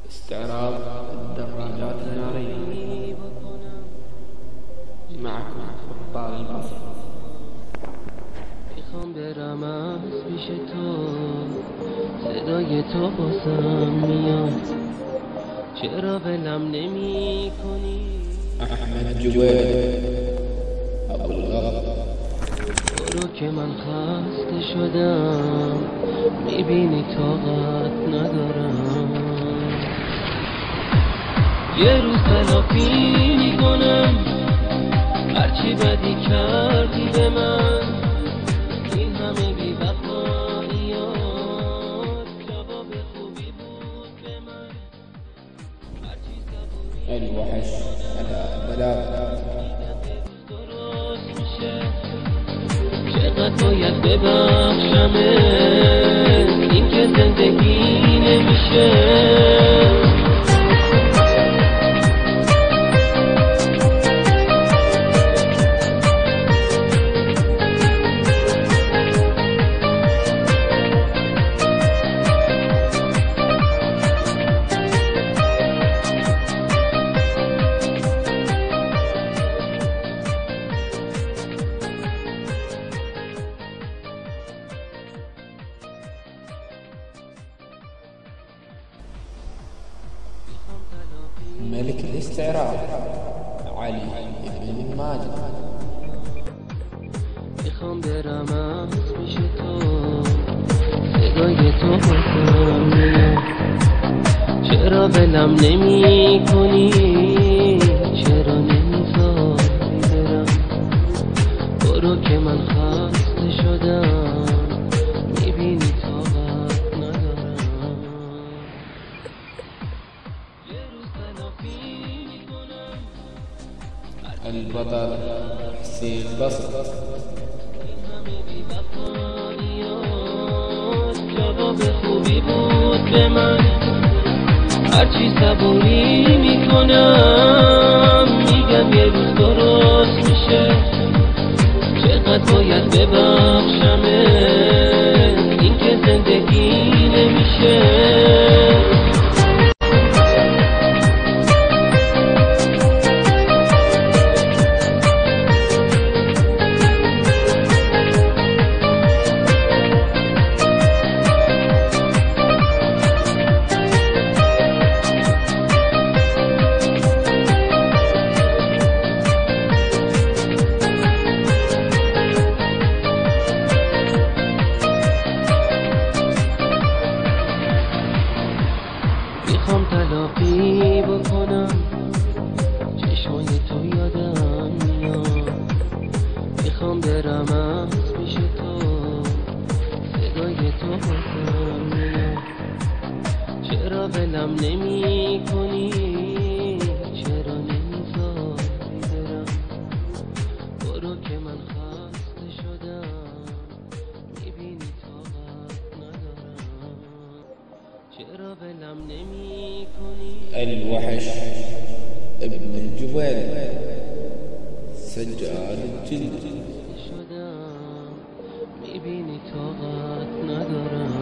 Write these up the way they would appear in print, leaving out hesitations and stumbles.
استعراض الدراجات النارية. معكم بطال البصر. میخوام برم از پیش تو، صدای تو بازم میاد، چرا ولم نمی کنی؟ احمد جوید ابو الغرب. برو که من خسته شدم، میبینی طاقت ندارم. یه روز تلافی میکنم هرچی بدی کردی به من، این همه بی وفاییات جواب خوبی بود به من. هرچی صبوری الوحش على بلاغ. درست میشه، چقدر باید ببخشمت، این که زندگی نمیشه. ملك الاستعراض علي بن ماجد. میخوام برم از پیش تو، صدای تو بازم میاد، چرا ولم نمی کنی؟ چرا نمیذاری برم؟ برو که من خسته شدم، میبینی طاقت ندارم. یه روز تلافی میکنم البطل حسين بصر. این همه بی وفاییات جواب خوبی بود به من. هرچی صبوری میکنم میگم یه روز درست میشه، چقدر باید ببخشمت، این که زندگی نمیشه. میخوام تلافی بکنم، چشمای تو یادم میاد. میخوام برم از پیش تو، صدای تو بازم میاد، چرا ولم نمی کنی؟ چرا نمیذاری برم؟ برو که من خسته شدم، میبینی طاقت ندارم. چرا ولم نمی کنی؟ الوحش ابن الجويل سجال الجلد. شدم میبینی طاقت ندارم.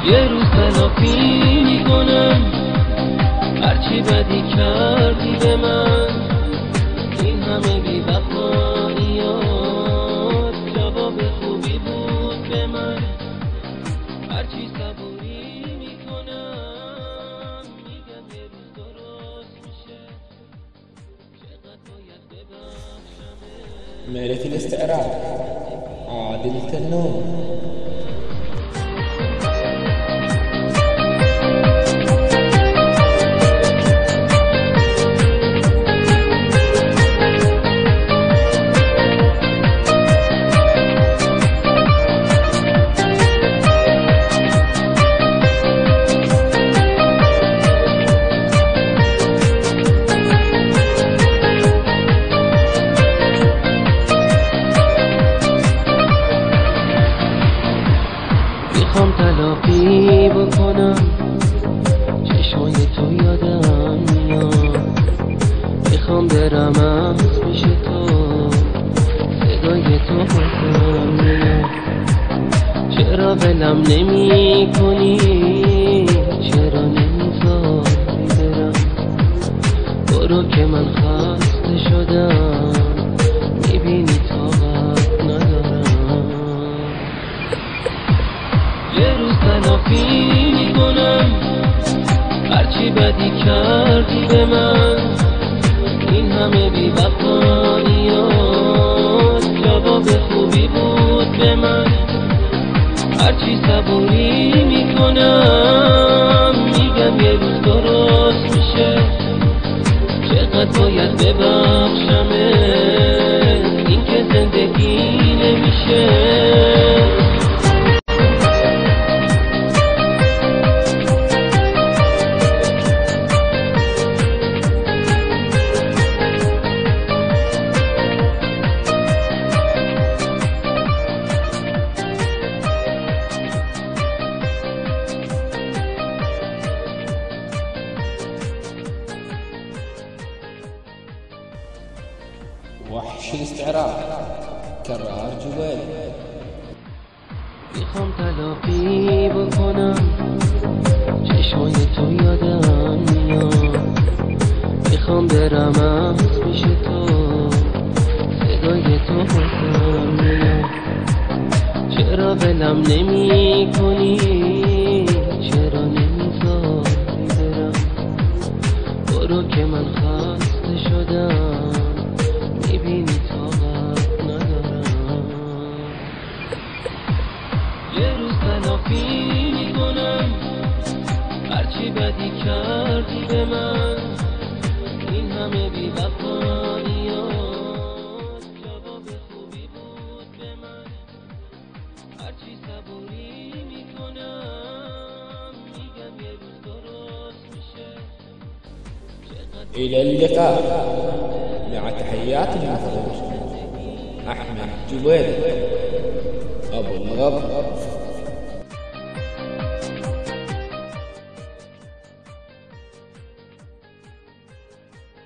یه روز تلافی میکنم هرچی بدی کردی به من، این همه بی وفاییات جواب خوبی بود به من. هرچی صبوری میکنم میگم یه روز درست میشه، چقدر باید ببخشمت. ملك الاستعراض عادل التنوم. میخوام تلافی بکنم، چشمای تو یادم میاد. میخوام برم از پیش تو، صدای تو بازم میاد، چرا ولم نمی کنی؟ برو که من خسته شدم، میبینی طاقت ندارم. یه روز تلافی میکنم هرچی بدی کردی به من. این همه بی وفاییات جواب خوبی بود به من. هرچی صبوری میکنم میگم یه روز درست میشه. چقدر باید ببخشمت، این که زندگی نمیشه. وحش الاستعراض كرار جوال. میخوام تلافی بکنم چشمای تو یادم میاد. میخوام برم از پیش تو صدای تو بازم میاد. چرا ولم نمی کنی، چرا نمیذاری برم. برو که من خسته شدم، میبینی طاقت ندارم. یه روز تلافی میکنم هرچی بدی کردی به من. این همه بی وفاییات جواب خوبی بود به من. هرچی صبوری میکنم میگم یه روز درست میشه. إلى اللقاء، مع تحيات المخرج أحمد جويل أبو الغض.